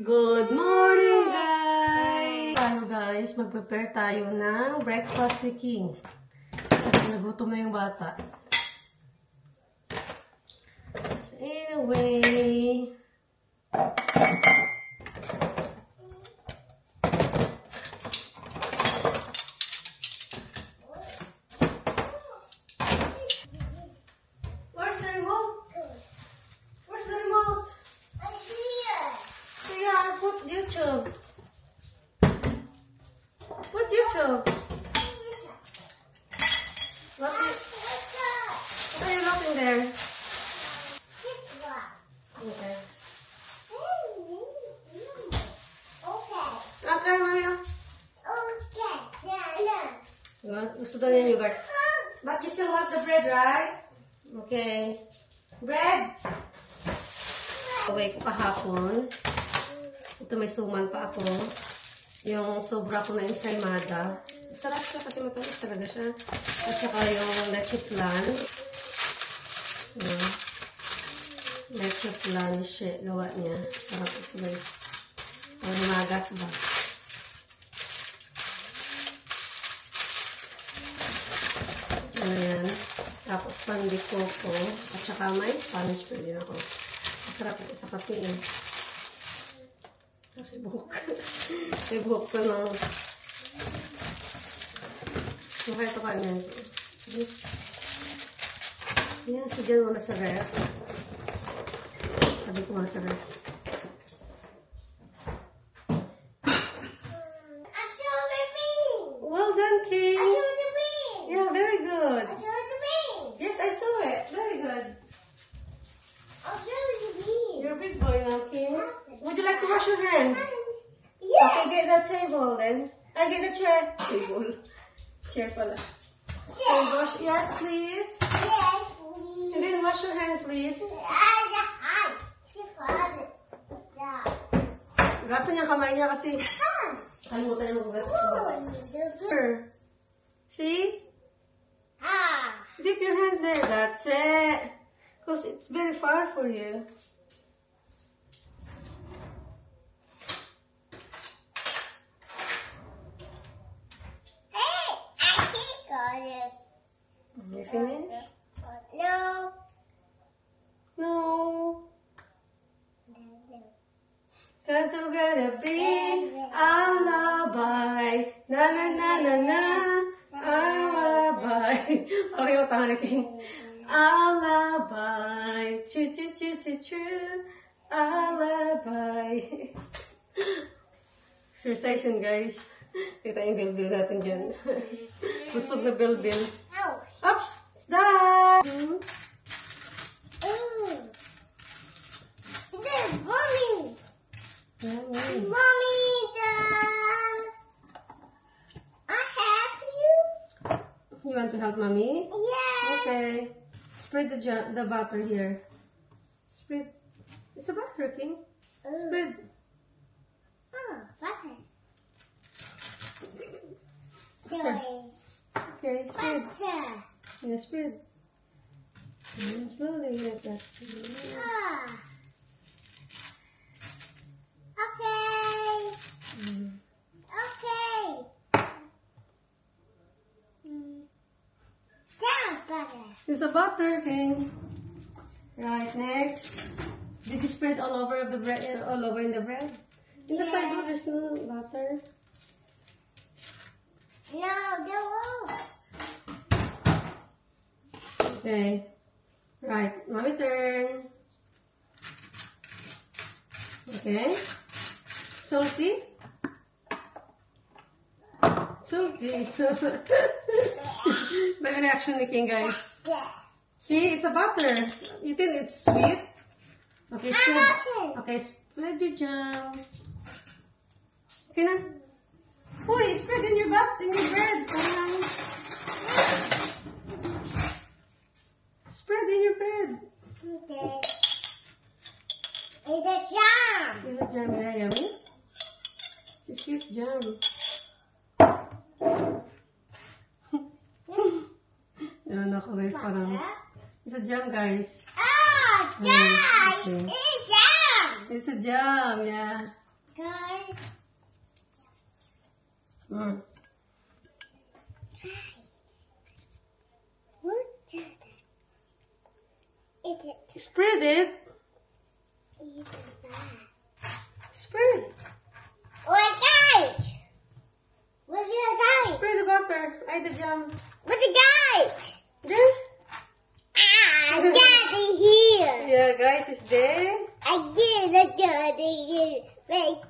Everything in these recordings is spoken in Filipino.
Good morning, guys! Tayo, guys, mag-prepare tayo ng breakfast ni King. Kasi nagutom na yung bata. So, anyway... Where's the remote? Where's the remote? Put YouTube. Put YouTube. What are you looking there? Okay. Okay, Mario. Gusto daw niya yogurt. But you still want the bread, right? Okay. Bread. Away ko kahapon. Ito may suman pa ako. Yung sobra ko na ensaymada. Sarap siya kasi matamis talaga siya. At saka yung leche flan. Leche flan siya. Gawa niya. Sarap ito guys. O magas ba? Ano yan. Tapos pandikoko. At saka may Spanish pa din ako. Sarap ito sa kape eh. Kasi buhok. May buhok pa na. Okay, ito ka na. Yes. Yan, sigyan mo na sa ref. Sabi ko nga sa ref. Well done, King. I saw the bean. Yeah, very good. I saw the bean. Yes, I saw it. Very good. I'll show you the bean. You're a big boy now, King. Would you like to wash your hand? Yes. Okay, get that table then. I get the chair. Table. Chair pala. Okay, wash. Yes, please. Yes, please. And then wash your hand, please. Gasan niya kamay niya kasi kalimutan niya mag-gas. See? Dip your hands there. That's it. Because it's very far for you. You finished? No. No. Cause I'm gonna be alibi. Na na na na na. Alibi. Okay, matahan na King. Alibi. Chu chu chu chu chu. Alibi. Exercise yun, guys. Kita yung bilbil natin dyan. Busog na bilbil. Oops! It's done! Mommy! Mommy, I help you? You want to help Mommy? Yes. Okay. Spread the butter here. Spread. It's a butter, King. Spread. Oh, butter. Okay, spread. Butter. Yeah, spread. And slowly like that. Okay. Okay. Down, butter. It's a butter, King. Right, next. Did you spread all over the bread? All over in the bread? In the side, no, there's no butter. No, there won't. Okay. Right, Mommy turn. Okay. Salty. Salty. The reaction ni King, guys. See, it's a butter. You think it's sweet? Okay, spread. Okay, spread your jam. Okay na. Uy, spread in your bread. Spread in your bread. Okay. It's a jam. It's a jam, yeah, yummy. It's a sweet jam. Yan ako guys, parang it's a jam, guys. Oh, jam! Okay. It's a jam! It's a jam, yeah. Guys, Mm. what's that? Is it Spread it. even that? Spread. Oh, guys! Where's your guys? Spread the butter. Ay, the jam. Where's the guys? There. Ah, Daddy here. Yeah, guys, it's there. I get a Daddy here. Wait,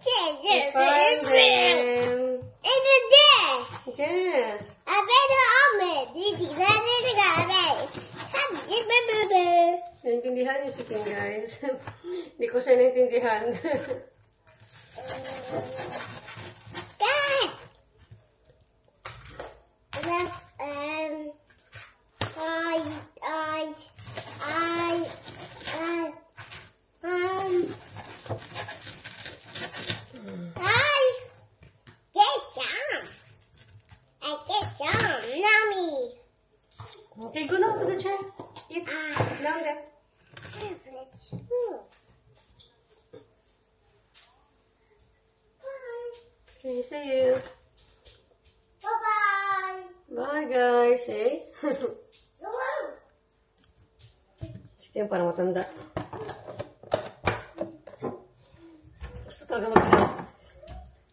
Find them. It's there. Yeah. I better omelette. Didi, didi, didi. Come, give me, baby. Naintindihan niyo si King, guys. Hindi ko siya naintindihan. Dad. I get some. Mommy. Okay, go now to the chair. Eat. Down there. Okay, see you. Bye-bye. Bye, guys. Eh? Sige, parang matanda. Gusto talaga mag-help.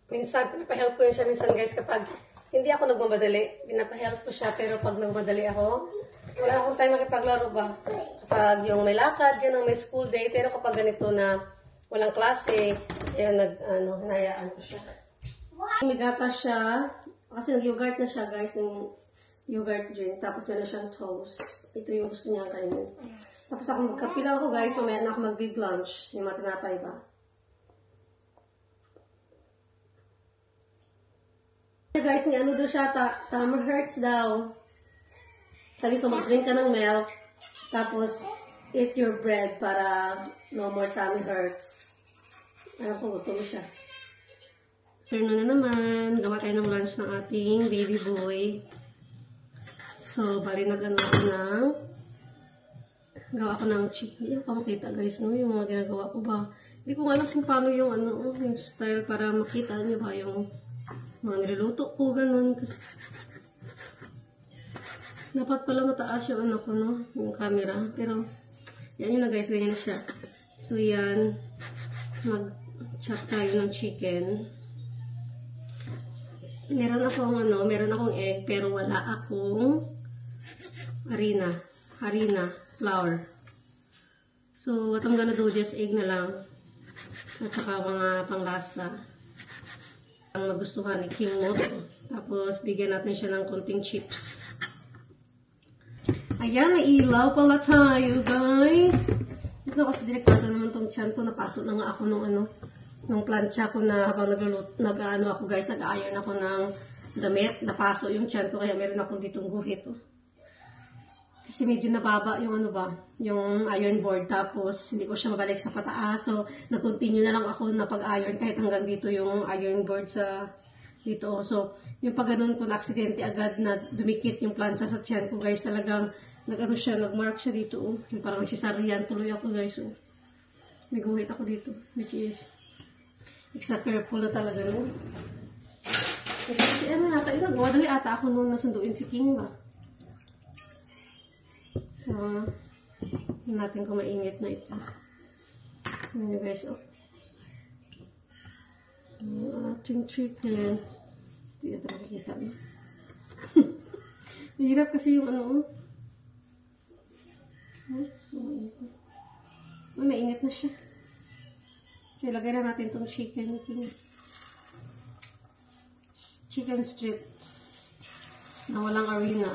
Minsan, pinapahelp ko yun siya minsan, guys, kapag hindi ako nagmamadali. Pinapahelp ko siya, pero pag nagmadali ako, wala akong time makipaglaro ba? Kapag yung may lakad, ganun, may school day, pero kapag ganito na walang klase, ayun, hinayaan ko siya. May gatas siya, kasi nag-yogurt na siya, guys, ng yogurt drink, tapos meron siyang toast. Ito yung gusto niya kainin. Tapos ako magkapilang ako, guys, mamaya na ako mag-big lunch, yung mga tinapay ba. Guys, may ano daw siya, tummy hurts daw. Sabi ko, mag-drink ka ng milk, tapos eat your bread para no more tummy hurts. Alam ko, gutom siya. Afternoon na naman, gawa tayo ng lunch ng ating baby boy. So, bali gawa ko ng chicken. Hindi ko makita, guys, no? Yung mga ginagawa ko ba. Hindi ko alam kung paano yung yung style para makita niyo ba yung mga niluluto ko, ganun. Kasi dapat pala mataas yung ko, no? Yung camera. Pero, yan yun na, guys. Ganyan na siya. So, yan. Mag-chop tayo ng chicken. Meron akong egg, pero wala akong harina, flour. So, what I'm gonna do, just egg na lang. At saka mga panglasa. Ang magustuhan ni King Mo. Tapos, bigyan natin siya ng konting chips. Ayan, nailaw pala tayo, guys. Ito kasi delikado naman tong tiyan ko. Napasok na nga ako nung plancha ko na habang nag-ano ako, guys, nag-iron ako ng damit. Napasok yung tiyan ko, kaya meron akong ditong guhit. Kasi medyo nababa yung yung iron board. Tapos, hindi ko siya mabalik sa pataas. So, nag-continue na lang ako na pag-iron kahit hanggang dito yung iron board sa dito. So, yung pag ganun ko na-aksidente agad na dumikit yung plancha sa tiyan ko, guys, talagang nag-mark siya dito. Yung parang nagsisarihan tuloy ako, guys. May guhit ako dito, which is extra careful na talaga, no? Kasi madali ata ako noon nasunduin si King ba? So, yun natin kung mainit na ito. Tignan nyo, guys, yung ating chicken. Hindi natin makikita, no? Mahirap kasi yung mainit na siya. So, ilagay na natin itong chicken strips na walang harina.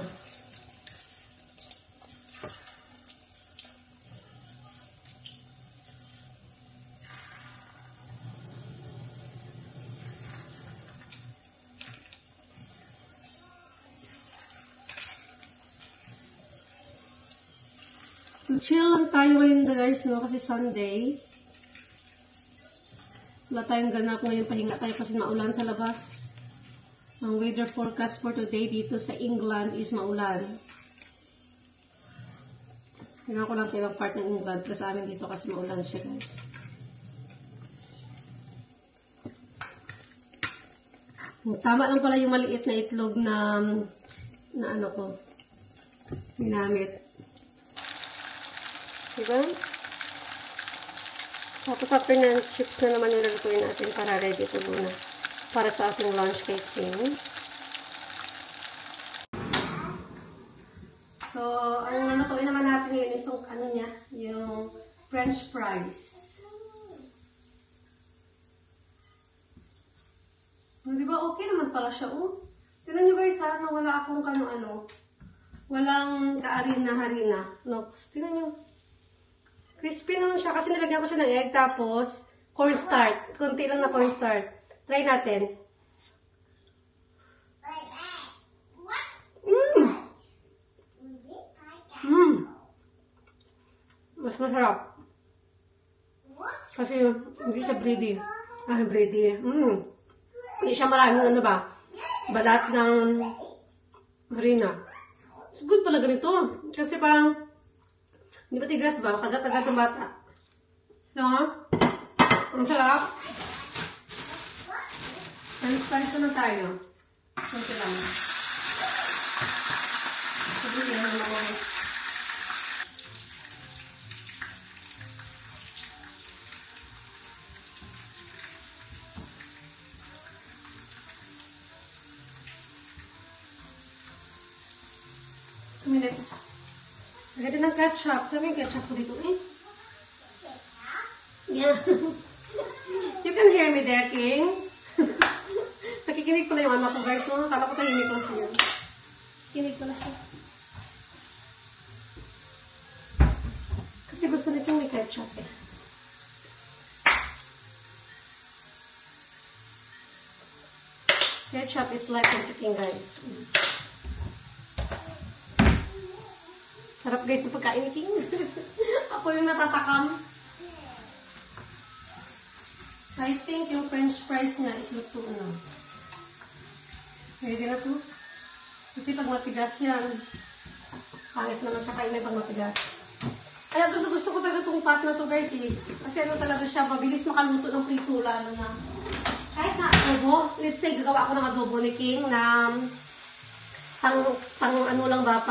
So, chill lang tayo ngayon, guys, no? Kasi Sunday. Wala tayong ganap ngayon. Pahinga tayo kasi maulan sa labas. Ang weather forecast for today dito sa England is maulan. Tingnan ko lang sa ibang part ng England. Pero sa amin dito kasi maulan siya, guys. Tama lang pala yung maliit na itlog na ano ko, ginamit. Diba? Tapos after na, chips na naman yung lulutuin natin para ready to go na. Para sa ating lunch kay King. So, ang lutuin naman natin ngayon is yung, ano niya, yung French fries. Di ba okay naman pala siya, oh. Tignan nyo guys ha, wala akong ano, walang kaarina-harina. No, tignan nyo. Crispy naman siya kasi nilagyan ko siya ng egg tapos cornstarch. Kunti lang na cornstarch. Try natin. Mas masarap. Kasi hindi siya bready. Bready. Hindi siya maraming ano ba? Balat ng harina. It's good pala ganito. Kasi parang hindi ba tigas ba? Kagat-agat ng bata. So, ang sarap. French na tayo. Kunti lang. Sabi niya naman ako. Minutes. Lagyan din ng ketchup. Sabi yung ketchup ko dito eh. Yeah. You can hear me there, King. Nakikinig pala yung anak ko, guys. No? Kala ko tahimik lang siya. Kinig pala siya. Kasi gusto nito may ketchup eh. Ketchup is like a King, guys. Sarap guys ng pagkain ni King. Ako yung natatakam. I think yung French fries niya is luto na. Ready na to. Kasi pag matigas yan, pangit naman siya kainin pag matigas. Kaya gusto ko talaga itong pot na to guys eh. Kasi ano talaga siya, mabilis makaluto ng prito lalo na. Kahit na adobo, let's say gagawa ako ng adobo ni King na pang ano lang ba,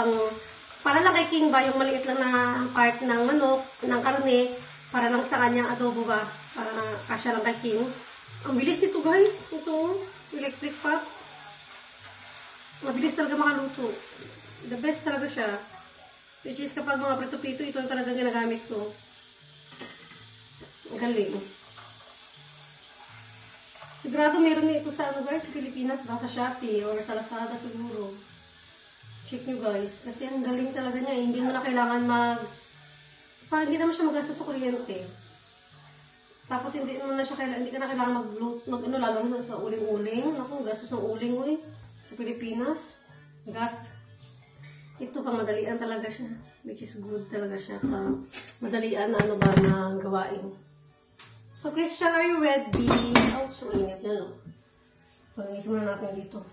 para lang kay King ba, yung maliit lang na part ng manok, ng karne, para lang sa kanyang adobo ba, para kasya lang kay King. Ang bilis nito guys, ito, electric pot. Mabilis talaga makaluto. The best talaga siya. Which is kapag mga prito-pito, ito yung talaga ginagamit ko. Ang galing. Sigurado meron ito sa ano guys, sa Pilipinas, baka Shopee or sa Lazada siguro. Check nyo guys. Kasi ang galing talaga niya. Hindi mo na kailangan parang hindi naman siya magastos sa kuryente. Tapos hindi ka na kailangan ano, lalo na sa uling-uling. Naku, gastos ng uling, uy. Sa Pilipinas. Gas. Ito pang madalian talaga siya. Which is good talaga siya sa madalian na ano ba na gawain. So, Christian, are you ready? Oh, so ingat na, no? So, linisin muna natin dito.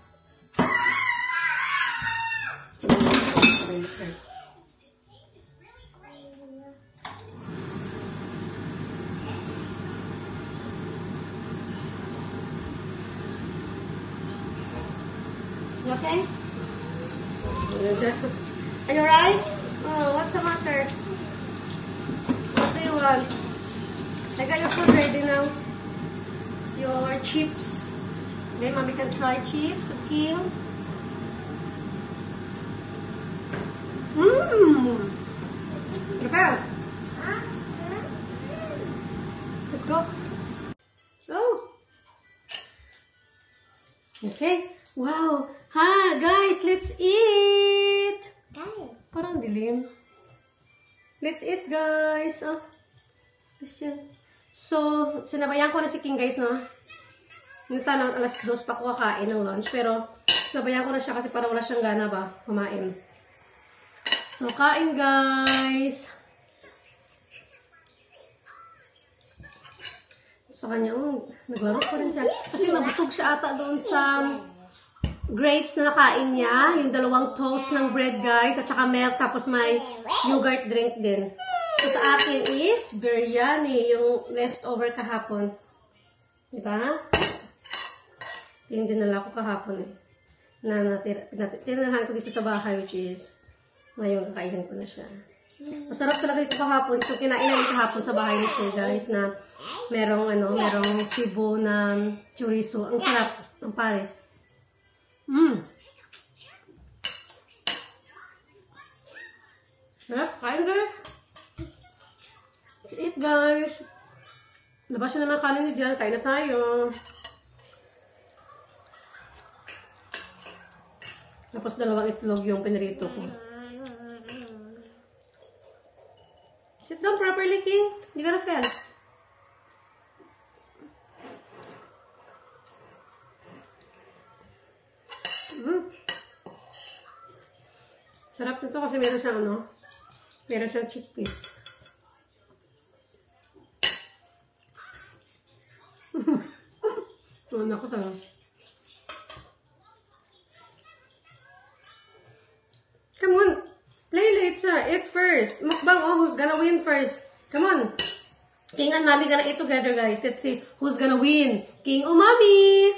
You okay? Are you right? Oh, what's the matter? What do you want? I got your food ready now. Your chips. Okay, mommy can try chips. Okay. Repels. Let's go. So. Okay. Wow. Ha, guys, let's eat. Parang dilim. Let's eat, guys. Oh. Question. So, sinabayan ko na si King, guys, no? Sana alas 2 pa ko kakain ng lunch. Pero, nabayan ko na siya kasi para wala siyang gana ba kumain. So, kain, guys. Sa kanya, naglaro pa rin siya. Kasi nabusog siya ata doon sa grapes na nakain niya. Yung 2 toast ng bread, guys. At saka milk. Tapos may yogurt drink din. So, sa akin is biryani. Yung leftover kahapon. Diba? Ito yung dinala ko kahapon eh. Tinirahan ko dito sa bahay, which is, ngayon kakainin ko na siya. Masarap talaga ito kahapon. Ito kinain namin kahapon sa bahay ni Shay, guys, na merong Cebu na chorizo. Ang sarap ng Paris. Sarap, kain guys. That's it, guys. Labas na naman kanin nyo dyan. Kain na tayo. Tapos 2 itlog yung pinirito ko. Sit down properly, King. Hindi ka na fell. Sarap nito kasi meron siyang chickpeas. Naku talaga. Come on. Play later. Eat first. Mukbang, who's gonna win first? Come on. King and Mommy gonna eat together, guys. Let's see who's gonna win. King or Mommy?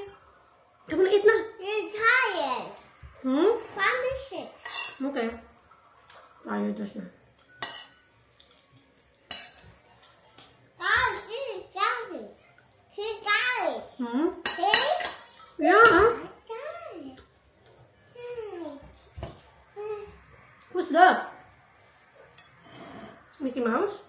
Come on, eat na. You're tired. Finish it. Okay. Tired na siya. Guys, this is Daddy. He got it. See? Yeah. Who's that? Mickey Mouse?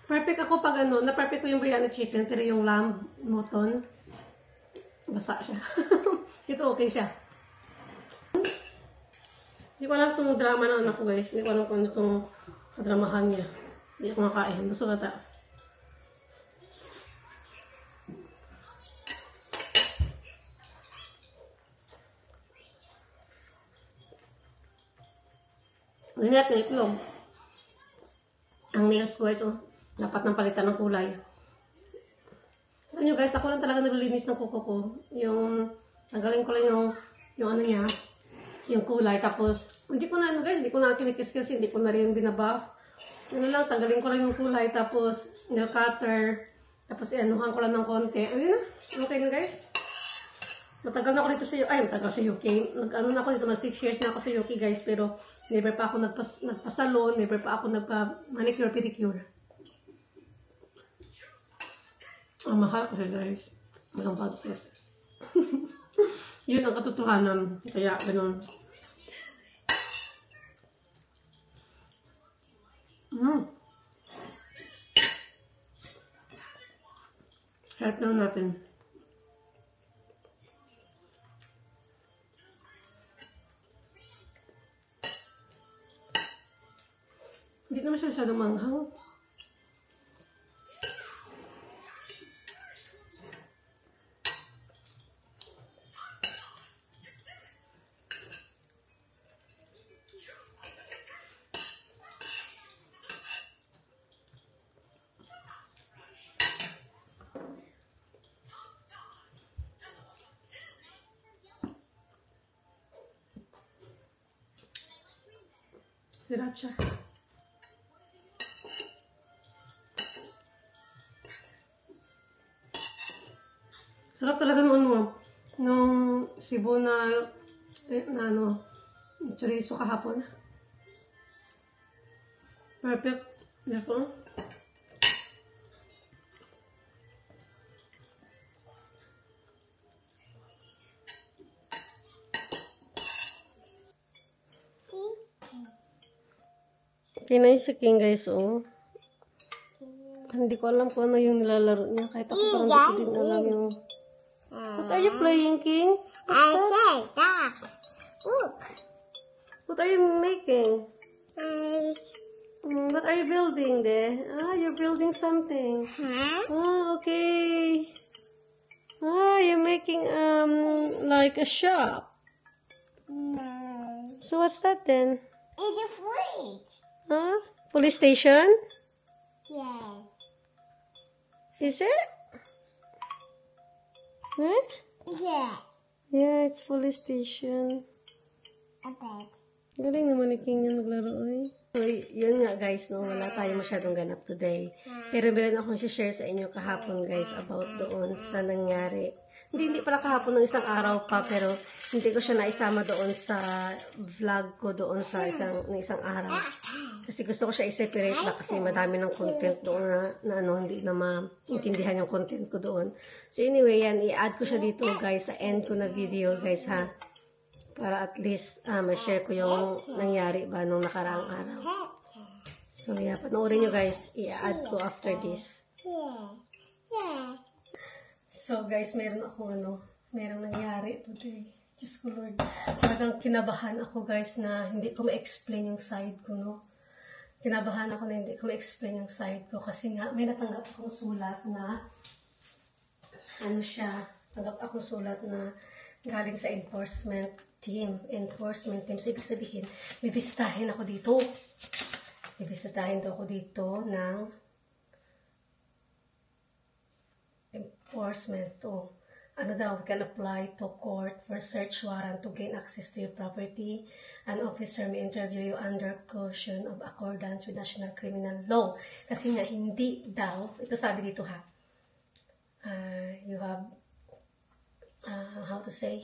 Perfect ako pag na-perfect ko yung biryani chicken, pero yung lamb, mutton, basa siya. Ito okay siya. Hindi ko alam itong drama ng anak ko, guys. Hindi ko alam kung ano itong kadramahan niya. Hindi ako makain. Gusto ka ta. Linat na itlog. Ang nails ko, guys, dapat nang palitan ng kulay. Alam nyo, guys, ako lang talaga naglilinis ng kuko ko. Tanggalin ko lang yung niya, yung kulay. Tapos, hindi ko na, guys, hindi ko na kinikis-kis, hindi ko na rin binabuff. Tanggalin ko lang yung kulay, tapos, nail cutter, tapos, anuhan ko lang ng konti. Ayun na, okay na, guys. Matagal na ako dito matagal sa UK. Na ako dito, mag 6 years na ako sa UK, guys, pero never pa ako nagpa-salon, never pa ako nagpa-manicure, pedicure. Ang mahal kasi, guys. Walang budget. Yun ang katotohanan. Kaya, ganun. Sarap na natin. Hindi naman siya masyadong manghang. Sriracha. Sarap talaga nung Cebu na chorizo kahapon. Perfect. Yes, Kinay si King, guys, Hindi ko alam kung ano yung nilalaro niya. Kahit ako parang hindi ko din alam yung... What are you playing, King? I said that. Look. What are you making? What are you building there? You're building something. Okay. You're making, like a shop. So what's that then? It's a fridge. Police station? Yeah. Is it? Huh? Yeah. Yeah, it's police station. I bet. Galing naman ni King niya maglaro, So, yun nga guys, no, wala tayo masyadong ganap today. Pero meron akong share sa inyo kahapon guys about doon sa nangyari. Hindi pala kahapon ng isang araw pa, pero hindi ko siya naisama doon sa vlog ko doon sa isang araw. Kasi gusto ko siya i-separate na kasi madami ng content doon na ano, hindi na maintindihan yung content ko doon. So anyway, yan, i-add ko siya dito guys sa end ko na video guys ha. Para at least ma-share ko yung nangyari ba nung nakaraang araw. So yeah, panoorin nyo guys. I-add ko after this. So guys, meron nangyari today. Diyos ko Lord. Talagang kinabahan ako guys na hindi ko ma-explain yung side ko, no? Kinabahan ako na hindi ko ma-explain yung side ko kasi nga may natanggap akong sulat na tanggap akong sulat na galing sa enforcement team. So, ibig sabihin, bibisitahin ako dito. Bibisitahin daw ako dito ng enforcement. Ano daw, we can apply to court for search warrant to gain access to your property. An officer may interview you under caution of accordance with national criminal law. Kasi nga, hindi daw, ito sabi dito ha, you have, how to say,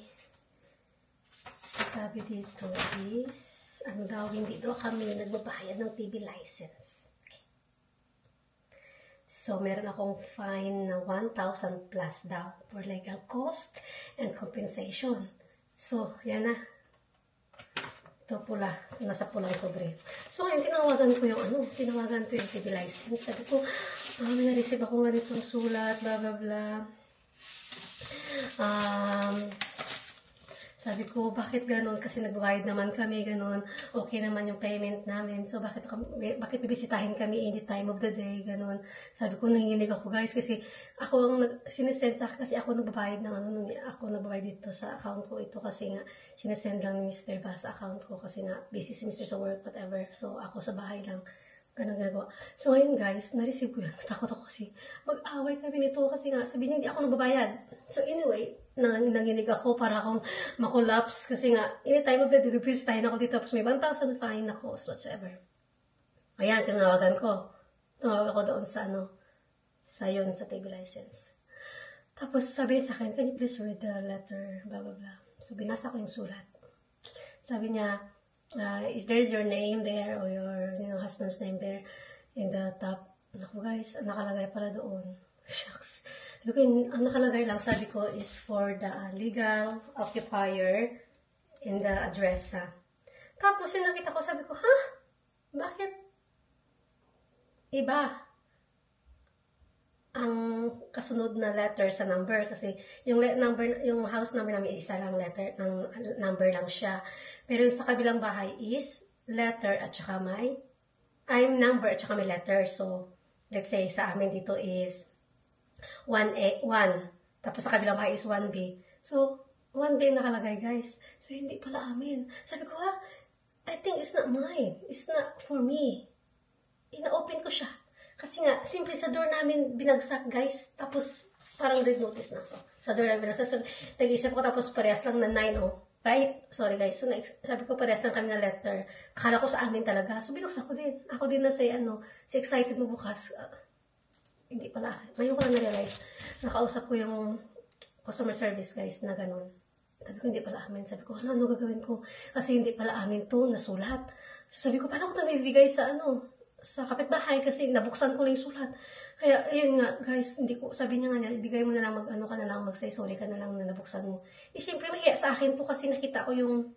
sabi dito is, hindi daw kami nagbabayad ng TV license. Okay. So, meron akong fine na 1,000 plus daw for legal cost and compensation. So, yan na. Ito pula, nasa pulang sobre. So, ngayon, tinawagan ko yung TV license. Sabi ko, may na-receive ako nga ditong sulat, blah, blah, blah. Sabi ko, bakit ganun? Kasi nagbayad naman kami, ganun. Okay naman yung payment namin. So, bakit bibisitahin kami in the time of the day, ganun. Sabi ko, nanginginig ako, guys, kasi ako ang sinesend sa kasi ako nagbabayad ng ako nagbabayad dito sa account ko ito kasi nga sinesend lang ni Mr. Ba sa account ko kasi nga busy si Mr. sa work, whatever. So, ako sa bahay lang. Ganun ginagawa. So, ngayon guys, na-receive ko yan. Takot ako kasi mag-away kami nito kasi nga sabi niya, hindi ako nagbabayad. So, anyway, nanginig ako para akong makollapse kasi nga, anytime of the day, bibisitahin ako dito tapos may 1,000 fine na cost, whatsoever. Ayan, tinawagan ko. Tumawag ako doon sa sa TV license. Tapos sabi niya sa akin, can you please read the letter, blah, blah, blah. So, binasa ko yung sulat. Sabi niya, is there's your name there or your husband's name there in the top? Naku guys, nakalagay pala doon. Shucks. Sabi ko, ang nakalagay lang, sabi ko, is for the legal occupier in the address, ha? Tapos yung nakita ko, sabi ko, ha? Bakit iba ang kasunod na letter sa number? Kasi yung house number namin, isa lang letter, ng number lang siya. Pero yung sa kabilang bahay is letter at saka number at saka may letter. So, let's say, sa amin dito is 1A, 1. Tapos sa kabilang bahay is 1B. So, 1B nakalagay, guys. So, hindi pala amin. Sabi ko, I think it's not mine. It's not for me. Ina-open ko siya. Kasi nga, simple sa door namin binagsak, guys. Tapos, parang red notice na. So, sa door namin binagsak. So, nag-isip ko tapos parehas lang na 9, Right? Sorry, guys. So, sabi ko parehas lang kami na letter. Akala ko sa amin talaga. So, binuksan ko din. Ako din na si excited mo bukas. Hindi pala. Ngayon ko lang na-realize. Nakausap ko yung customer service, guys, na ganun. Sabi ko, hindi pala amin. Sabi ko, ano gagawin ko? Kasi hindi pala amin to, nasulat. So, sabi ko, paano ko ito bibigay sa kapitbahay kasi nabuksan ko na yung sulat. Kaya, ayun nga, guys, sabi niya nga, ibigay mo na lang, mag-say sorry ka na lang na nabuksan mo. Siyempre, mahiya sa akin to kasi nakita ko yung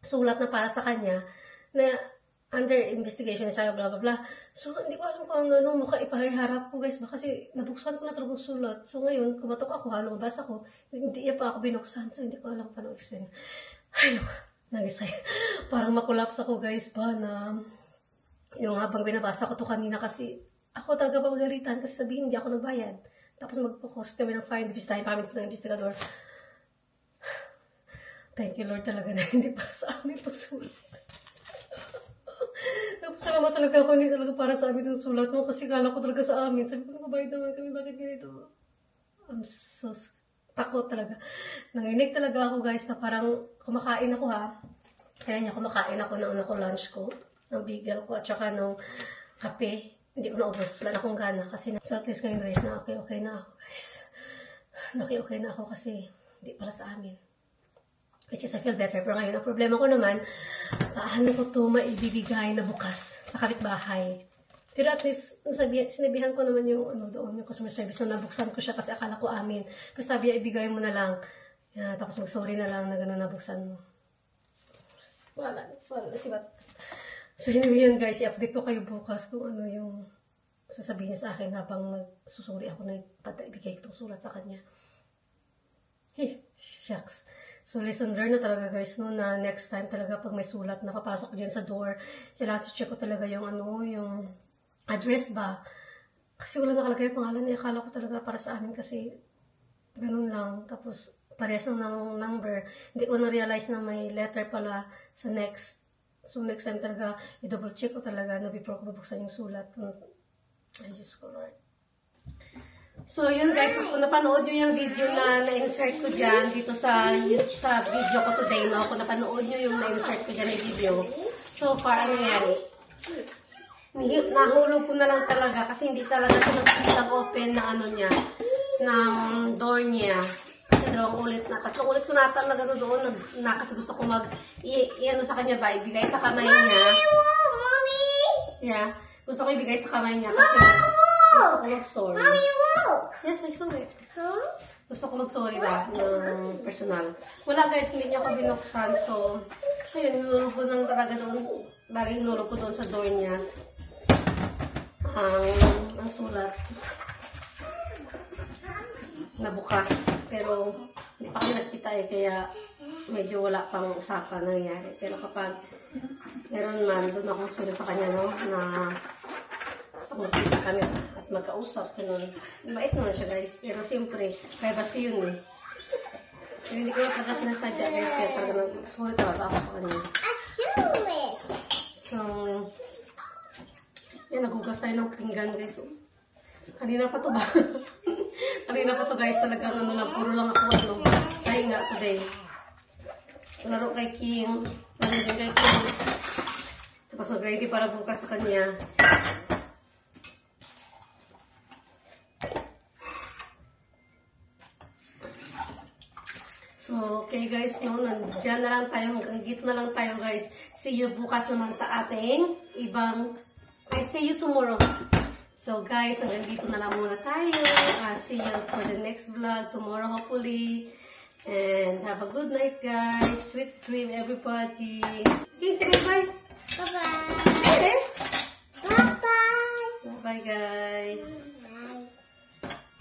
sulat na para sa kanya na under investigation siya, blah, blah, blah. So, hindi ko alam kung ano mukha ipahiharap ko, guys. Kasi nabuksan ko na talagang sulat. So, ngayon, kumatok ako, lumabas ako. Hindi pa ako binuksan. So, hindi ko alam paano explain. Ay, nagisay. Parang makulaps ako, guys, ba na yung habang binabasa ko to kanina kasi ako talaga pamagalitan kasi sabihin hindi ako nagbayad. Tapos magpo-cost kami ng fine. Bibisitahin pa kami ng investigador. Thank you, Lord, talaga na hindi para sa amin ito sulat. Salamat talaga ako, hindi talaga para sa amin itong sulat mo kasi kala ko talaga sa amin. Sabi ko, nakabayad naman kami, bakit ganito? I'm so takot talaga. Nanginig talaga ako, guys, na parang kumakain ako, ha. Kaya niya kumakain ako ng lunch ko. ng bigel ko at saka nung kape. Hindi ko naubos. Wala na akong gana kasi so at least ngayon guys na okay na ako guys. Okay na ako kasi hindi pala sa amin. Which is I feel better. Pero ngayon ang problema ko naman, ano ko to maibibigay na bukas sa kapitbahay. Pero at least sinabihan ko naman yung doon, yung customer service na nabuksan ko siya kasi akala ko amin. Pero sabi niya ibigay mo na lang. Tapos mag-sorry na lang na gano'n nabuksan mo. Wala sibat. So yun guys, i-update ko kayo bukas kung ano yung sasabihin niya sa akin habang nagsusuri ako na ibigay ko itong sulat sa kanya. Shucks. So lesson learned na talaga guys, no, na next time talaga pag may sulat na papasok dyan sa door, kailangan check ko talaga yung yung address ba. Kasi wala nakalagay yung pangalan niya. Akala ko talaga para sa amin kasi ganun lang. Tapos parehas ng number. Hindi ko na-realize na may letter pala sa next. So, next time talaga, i-double check ko talaga na before ko babuksan yung sulat. Ay, Diyos ko, Lord. So, yun guys, kung napanood nyo yung video na na-insert ko dyan dito sa video ko today, no? Kung napanood nyo yung na-insert ko dyan na video. So far, ano nangyari? Nahulog ko na lang talaga kasi hindi talaga siya nag-open na niya, ng door niya. Tatlong ulit ko na talaga doon kasi gusto ko i-ano sa kanya ba, ibigay sa kamay niya. Mommy! Yeah. Gusto ko ibigay sa kamay niya kasi gusto ko mag-sorry. Mommy, walk! Yes, I saw it. Huh? Gusto ko mag-sorry ba ng personal. Wala guys, hindi niya ako binuksan. So yun, hinulog ko lang talaga doon. Bali, hinulog ko doon sa door niya. Ang sulat na bukas. Pero, hindi pa kami nagkita kaya medyo wala pang usapan nangyari. Pero kapag meron man, doon akong suri sa kanya, no, na kapag magkita kami at magkausap, ganun. Mait naman siya, guys. Pero siyempre, privacy yun eh. Pero hindi ko lang talaga sinasadya, guys, kaya talaga sorry talaga ako sa kanya. So, yan, nagugas tayo ng pinggan, guys. Kanina pa to ba? Kanina pa to guys, talagang puro lang ako pahinga today. Laro kay King, nandun kay King. Tapos mag-ready para bukas sa kanya. So, okay guys, no, nandyan na lang tayo, hanggang dito na lang tayo guys. See you bukas naman sa ating I see you tomorrow. So guys, hanggang dito na lang muna tayo. See you for the next vlog tomorrow hopefully. And have a good night guys. Sweet dream everybody. Okay, say bye-bye. Bye-bye. Okay? Bye-bye. Bye guys.